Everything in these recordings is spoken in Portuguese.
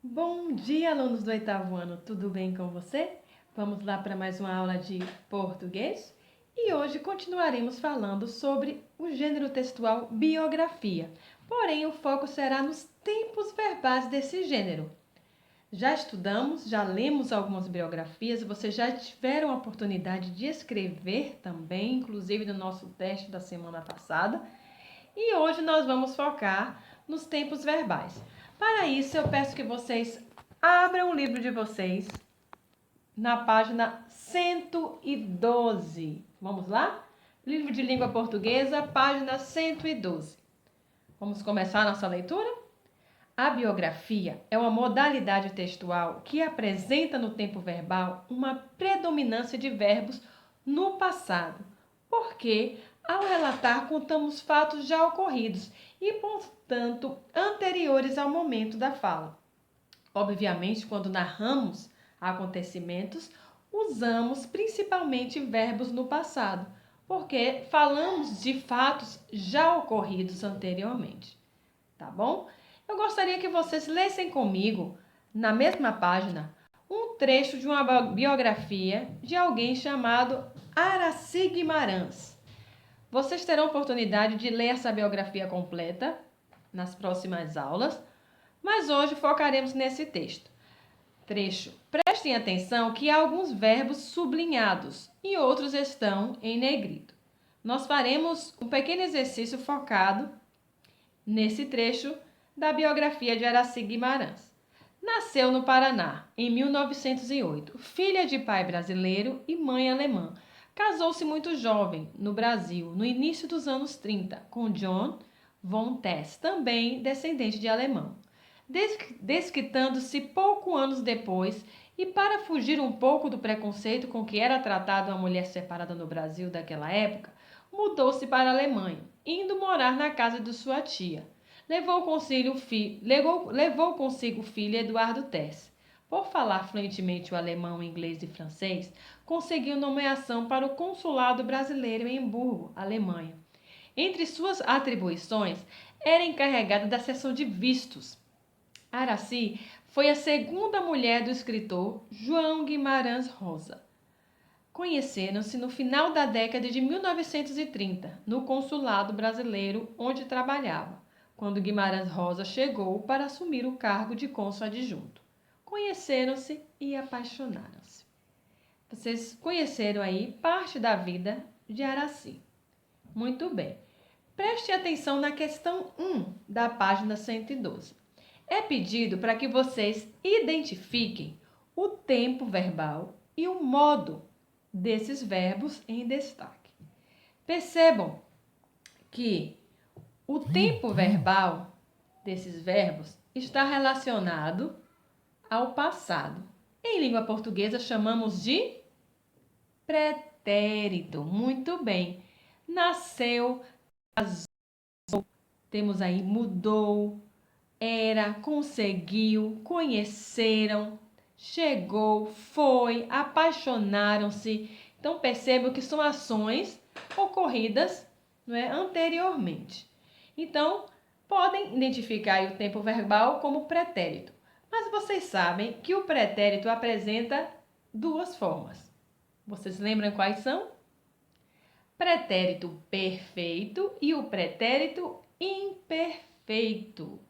Bom dia, alunos do oitavo ano, tudo bem com você? Vamos lá para mais uma aula de português? E hoje continuaremos falando sobre o gênero textual biografia, porém o foco será nos tempos verbais desse gênero. Já estudamos, já lemos algumas biografias, vocês já tiveram a oportunidade de escrever também, inclusive no nosso teste da semana passada. E hoje nós vamos focar nos tempos verbais. Para isso, eu peço que vocês abram o livro de vocês na página 112. Vamos lá? Livro de língua portuguesa, página 112. Vamos começar a nossa leitura? A biografia é uma modalidade textual que apresenta no tempo verbal uma predominância de verbos no passado, porque, ao relatar, contamos fatos já ocorridos e, portanto, anteriores ao momento da fala. Obviamente, quando narramos acontecimentos, usamos principalmente verbos no passado, porque falamos de fatos já ocorridos anteriormente. Tá bom? Eu gostaria que vocês lessem comigo, na mesma página, um trecho de uma biografia de alguém chamado Araci Guimarães. Vocês terão oportunidade de ler essa biografia completa nas próximas aulas, mas hoje focaremos nesse trecho. Prestem atenção que há alguns verbos sublinhados e outros estão em negrito. Nós faremos um pequeno exercício focado nesse trecho da biografia de Araci Guimarães. Nasceu no Paraná em 1908, filha de pai brasileiro e mãe alemã. Casou-se muito jovem no Brasil, no início dos anos 30, com John von Tess, também descendente de alemão. Desquitando-se pouco anos depois e para fugir um pouco do preconceito com que era tratada uma mulher separada no Brasil daquela época, mudou-se para a Alemanha, indo morar na casa de sua tia. Levou consigo o filho Eduardo Tess. Por falar fluentemente o alemão, inglês e francês, conseguiu nomeação para o consulado brasileiro em Hamburgo, Alemanha. Entre suas atribuições, era encarregada da seção de vistos. Araci foi a segunda mulher do escritor João Guimarães Rosa. Conheceram-se no final da década de 1930, no consulado brasileiro onde trabalhava, quando Guimarães Rosa chegou para assumir o cargo de cônsul adjunto. Conheceram-se e apaixonaram-se. Vocês conheceram aí parte da vida de Araci. Muito bem. Preste atenção na questão 1 da página 112. É pedido para que vocês identifiquem o tempo verbal e o modo desses verbos em destaque. Percebam que o tempo verbal desses verbos está relacionado ao passado. Em língua portuguesa chamamos de pretérito. Muito bem. Nasceu, casou, temos aí mudou, era, conseguiu, conheceram, chegou, foi, apaixonaram-se. Então percebam que são ações ocorridas, não é, anteriormente. Então, podem identificar o tempo verbal como pretérito. Mas vocês sabem que o pretérito apresenta duas formas. Vocês lembram quais são? Pretérito perfeito e o pretérito imperfeito.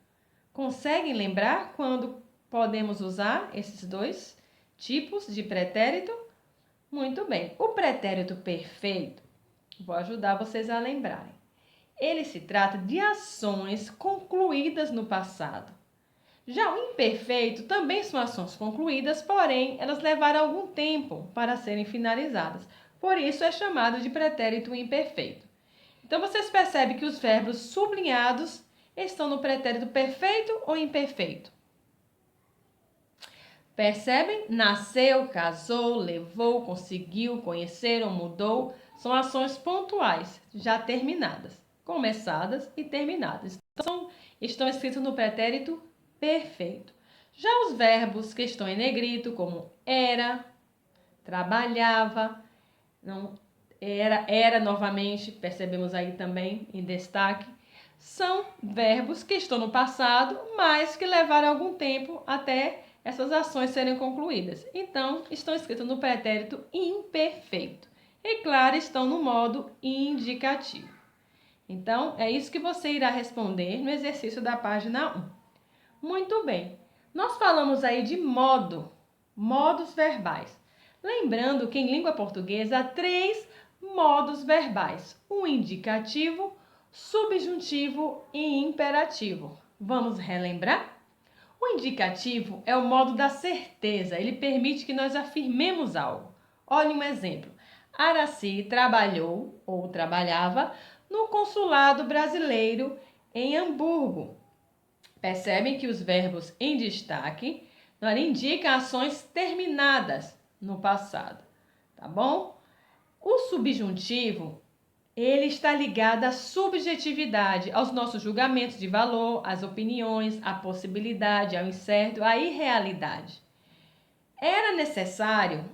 Conseguem lembrar quando podemos usar esses dois tipos de pretérito? Muito bem. O pretérito perfeito, vou ajudar vocês a lembrarem. Ele se trata de ações concluídas no passado. Já o imperfeito também são ações concluídas, porém elas levaram algum tempo para serem finalizadas. Por isso é chamado de pretérito imperfeito. Então vocês percebem que os verbos sublinhados estão no pretérito perfeito ou imperfeito? Percebem? Nasceu, casou, levou, conseguiu, conheceram, mudou. São ações pontuais, já terminadas, começadas e terminadas. Então, estão escritos no pretérito perfeito. Já os verbos que estão em negrito, como era, trabalhava, não era novamente, percebemos aí também em destaque, são verbos que estão no passado, mas que levaram algum tempo até essas ações serem concluídas. Então, estão escritos no pretérito imperfeito. E, claro, estão no modo indicativo. Então, é isso que você irá responder no exercício da página 1. Muito bem. Nós falamos aí de modos verbais. Lembrando que em língua portuguesa há 3 modos verbais: o indicativo, subjuntivo e imperativo. Vamos relembrar? O indicativo é o modo da certeza, ele permite que nós afirmemos algo. Olhe um exemplo. Araci trabalhou ou trabalhava no consulado brasileiro em Hamburgo. Percebem que os verbos em destaque indicam ações terminadas no passado, tá bom? O subjuntivo, ele está ligado à subjetividade, aos nossos julgamentos de valor, às opiniões, à possibilidade, ao incerto, à irrealidade. Era necessário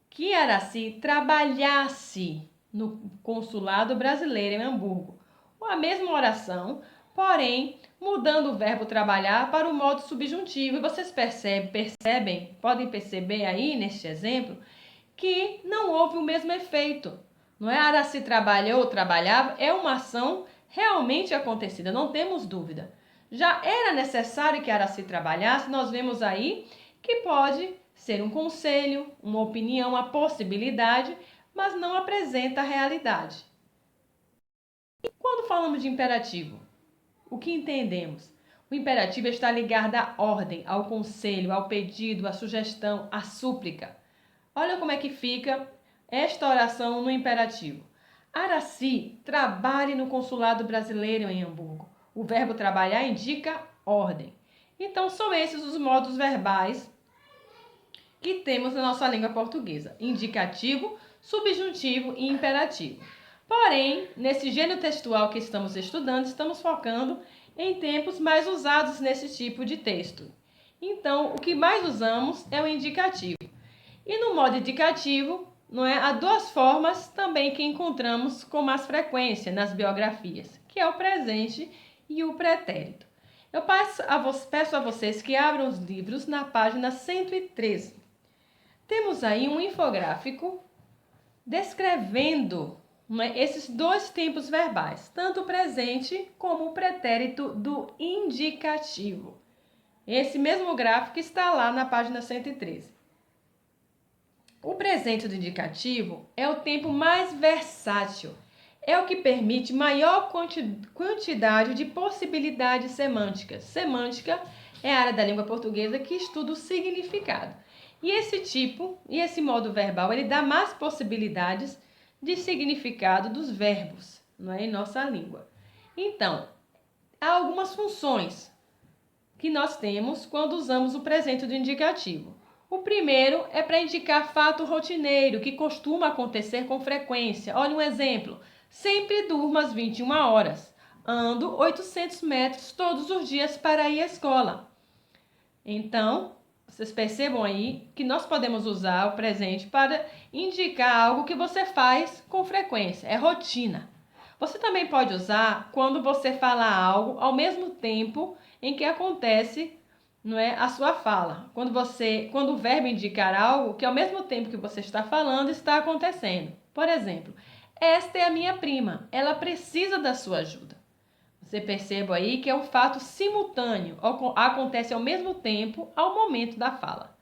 que Araci trabalhasse no consulado brasileiro em Hamburgo. A mesma oração, porém, mudando o verbo trabalhar para o modo subjuntivo. E vocês podem perceber aí neste exemplo, que não houve o mesmo efeito. Não é Araci trabalhou ou trabalhava, é uma ação realmente acontecida, não temos dúvida. Já era necessário que Araci trabalhasse, nós vemos aí que pode ser um conselho, uma opinião, uma possibilidade, mas não apresenta a realidade. E quando falamos de imperativo, o que entendemos? O imperativo está ligado à ordem, ao conselho, ao pedido, à sugestão, à súplica. Olha como é que fica esta oração no imperativo. Araci trabalhe no consulado brasileiro em Hamburgo. O verbo trabalhar indica ordem. Então, são esses os modos verbais que temos na nossa língua portuguesa: indicativo, subjuntivo e imperativo. Porém, nesse gênero textual que estamos estudando, estamos focando em tempos mais usados nesse tipo de texto. Então, o que mais usamos é o indicativo. E no modo indicativo, há 2 formas também que encontramos com mais frequência nas biografias, que é o presente e o pretérito. Eu peço a vocês que abram os livros na página 113. Temos aí um infográfico descrevendo esses 2 tempos verbais, tanto o presente como o pretérito do indicativo. Esse mesmo gráfico está lá na página 113. O presente do indicativo é o tempo mais versátil, é o que permite maior quantidade de possibilidades semânticas. Semântica é a área da língua portuguesa que estuda o significado. E esse modo verbal, ele dá mais possibilidades de significado dos verbos, em nossa língua. Então, há algumas funções que nós temos quando usamos o presente do indicativo. O primeiro é para indicar fato rotineiro, que costuma acontecer com frequência. Olha um exemplo. Sempre durmo às 21 horas. Ando 800 metros todos os dias para ir à escola. Então, vocês percebam aí que nós podemos usar o presente para indicar algo que você faz com frequência. É rotina. Você também pode usar quando você fala algo ao mesmo tempo em que acontece a sua fala. Quando o verbo indicar algo que ao mesmo tempo que você está falando está acontecendo. Por exemplo, esta é a minha prima, ela precisa da sua ajuda. Você percebe aí que é um fato simultâneo, acontece ao mesmo tempo, ao momento da fala.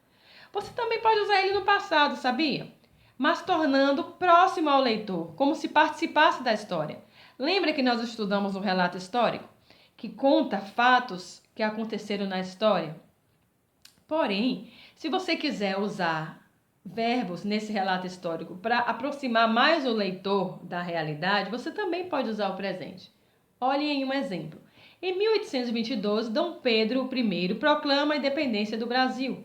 Você também pode usar ele no passado, sabia? Mas tornando próximo ao leitor, como se participasse da história. Lembra que nós estudamos o relato histórico, que conta fatos que aconteceram na história? Porém, se você quiser usar verbos nesse relato histórico para aproximar mais o leitor da realidade, você também pode usar o presente. Olhem em um exemplo. Em 1822, Dom Pedro I proclama a independência do Brasil.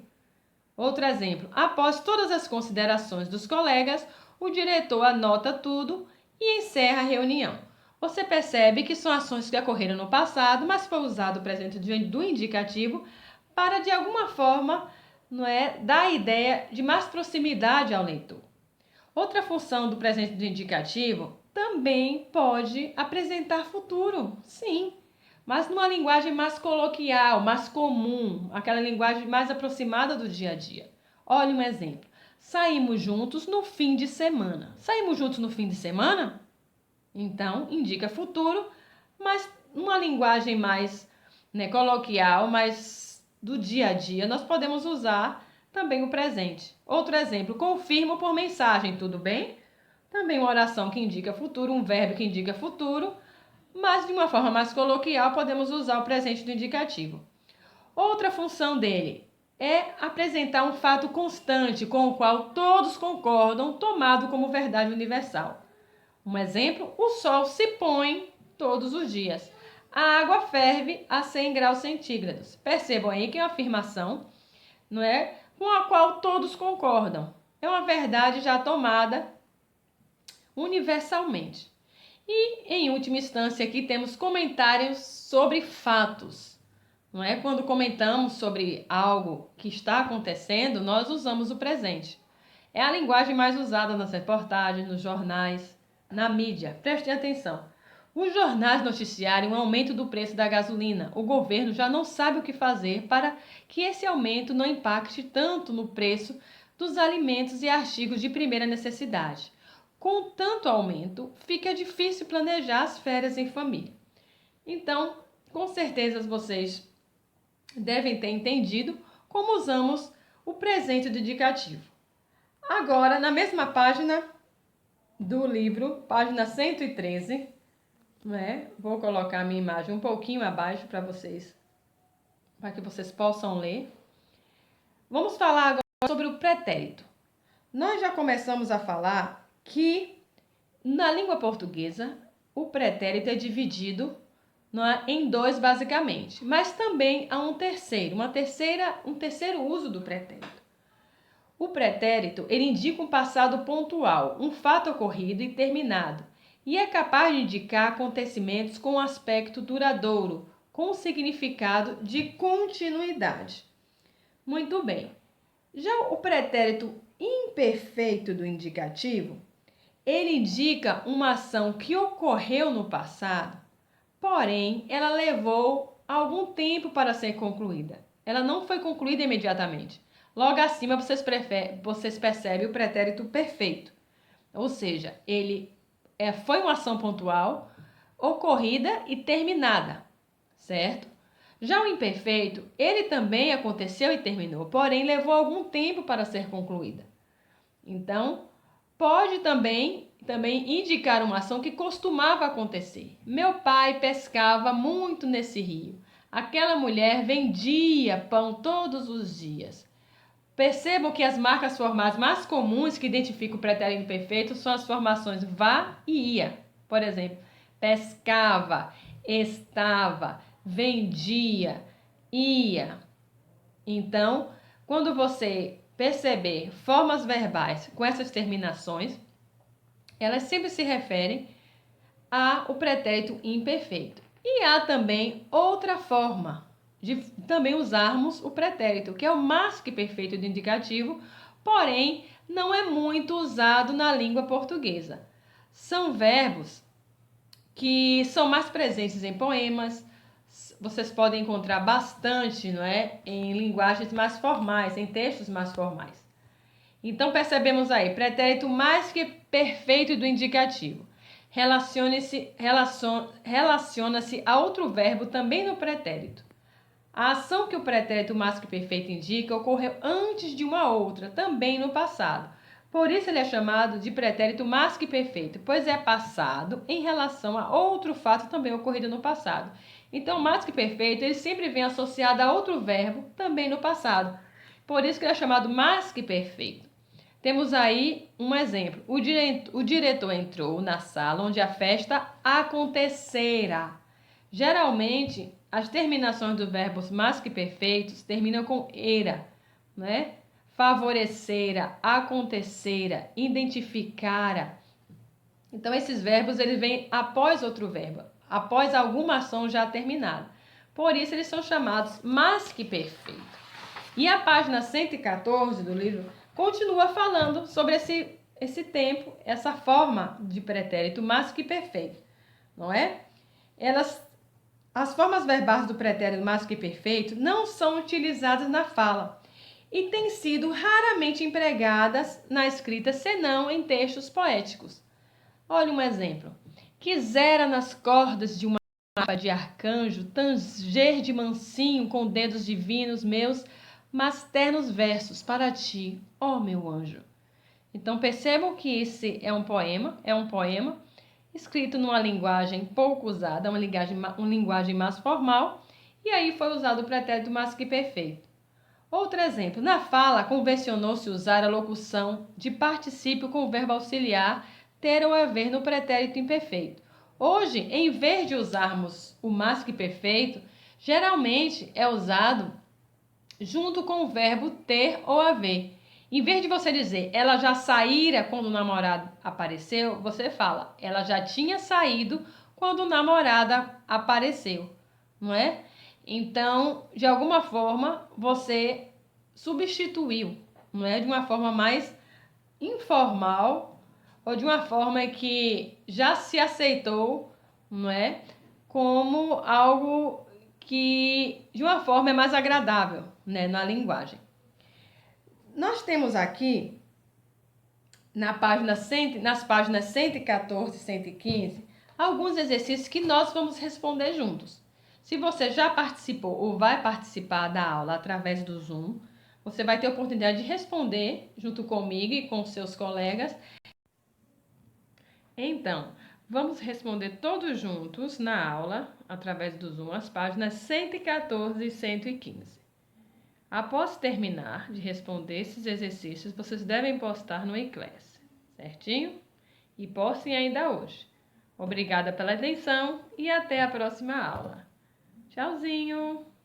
Outro exemplo. Após todas as considerações dos colegas, o diretor anota tudo e encerra a reunião. Você percebe que são ações que ocorreram no passado, mas foi usado o presente do indicativo para, de alguma forma, dar a ideia de mais proximidade ao leitor. Outra função do presente do indicativo também pode apresentar futuro. Sim, mas numa linguagem mais coloquial, mais comum, aquela linguagem mais aproximada do dia a dia. Olha um exemplo. Saímos juntos no fim de semana. Saímos juntos no fim de semana? Então, indica futuro, mas numa linguagem mais, coloquial, mais do dia a dia, nós podemos usar também o presente. Outro exemplo, confirmo por mensagem, tudo bem? Também uma oração que indica futuro, um verbo que indica futuro, mas de uma forma mais coloquial podemos usar o presente do indicativo. Outra função dele é apresentar um fato constante com o qual todos concordam, tomado como verdade universal. Um exemplo, o sol se põe todos os dias. A água ferve a 100 graus centígrados. Percebam aí que é uma afirmação, não é, com a qual todos concordam. É uma verdade já tomada universalmente. E, em última instância, aqui temos comentários sobre fatos. Não é? Quando comentamos sobre algo que está acontecendo, nós usamos o presente. É a linguagem mais usada nas reportagens, nos jornais, na mídia. Prestem atenção. Os jornais noticiaram um aumento do preço da gasolina. O governo já não sabe o que fazer para que esse aumento não impacte tanto no preço dos alimentos e artigos de primeira necessidade. Com tanto aumento, fica difícil planejar as férias em família. Então, com certeza vocês devem ter entendido como usamos o presente do indicativo. Agora, na mesma página do livro, página 113, vou colocar a minha imagem um pouquinho abaixo para que vocês possam ler. Vamos falar agora sobre o pretérito. Nós já começamos a falar que na língua portuguesa o pretérito é dividido em dois basicamente, mas também há um terceiro uso do pretérito. O pretérito ele indica um passado pontual, um fato ocorrido e terminado, e é capaz de indicar acontecimentos com um aspecto duradouro, com o significado de continuidade. Muito bem. Já o pretérito imperfeito do indicativo, ele indica uma ação que ocorreu no passado, porém ela levou algum tempo para ser concluída. Ela não foi concluída imediatamente. Logo acima vocês percebem o pretérito perfeito. Ou seja, ele foi uma ação pontual, ocorrida e terminada, certo? Já o imperfeito, ele também aconteceu e terminou, porém levou algum tempo para ser concluída. Então, pode também indicar uma ação que costumava acontecer. Meu pai pescava muito nesse rio. Aquela mulher vendia pão todos os dias. Percebam que as marcas formais mais comuns que identificam o pretérito imperfeito são as formações vá e ia. Por exemplo, pescava, estava, vendia, ia. Então, quando você perceber formas verbais com essas terminações, elas sempre se referem ao pretérito imperfeito. E há também outra forma de também usarmos o pretérito, que é o mais que perfeito do indicativo, porém não é muito usado na língua portuguesa. São verbos que são mais presentes em poemas, vocês podem encontrar bastante, em linguagens mais formais, em textos mais formais. Então percebemos aí, pretérito mais que perfeito do indicativo. Relaciona-se a outro verbo também no pretérito. A ação que o pretérito mais que perfeito indica ocorreu antes de uma outra, também no passado. Por isso ele é chamado de pretérito mais que perfeito, pois é passado em relação a outro fato também ocorrido no passado. Então, mais que perfeito, ele sempre vem associado a outro verbo também no passado. Por isso que ele é chamado mais que perfeito. Temos aí um exemplo. O diretor entrou na sala onde a festa acontecera. Geralmente, as terminações dos verbos mais que perfeitos terminam com era, favorecera, acontecera, identificara. Então, esses verbos eles vêm após outro verbo, após alguma ação já terminada. Por isso, eles são chamados mais que perfeitos. E a página 114 do livro continua falando sobre esse tempo, essa forma de pretérito mais que perfeito, não é? as formas verbais do pretérito máximo imperfeito não são utilizadas na fala e têm sido raramente empregadas na escrita, senão em textos poéticos. Olha um exemplo. Quisera nas cordas de uma harpa de arcanjo tanger de mansinho com dedos divinos meus, mas ternos versos para ti, ó meu anjo. Então percebam que esse é um poema escrito numa linguagem pouco usada, uma linguagem mais formal, e aí foi usado o pretérito máximo imperfeito. Outro exemplo, na fala convencionou-se usar a locução de particípio com o verbo auxiliar ter ou haver no pretérito imperfeito. Hoje, em vez de usarmos o máximo imperfeito, geralmente é usado junto com o verbo ter ou haver. Em vez de você dizer ela já saíra quando o namorado apareceu, você fala ela já tinha saído quando o namorado apareceu, não é? Então, de alguma forma, você substituiu, não é? De uma forma mais informal ou de uma forma que já se aceitou, não é? Como algo que de uma forma é mais agradável, né, na linguagem. Nós temos aqui nas páginas 114 e 115 alguns exercícios que nós vamos responder juntos. Se você já participou ou vai participar da aula através do Zoom, você vai ter a oportunidade de responder junto comigo e com seus colegas. Então, vamos responder todos juntos na aula, através do Zoom, as páginas 114 e 115. Após terminar de responder esses exercícios, vocês devem postar no eClass, certinho? E postem ainda hoje. Obrigada pela atenção e até a próxima aula. Tchauzinho!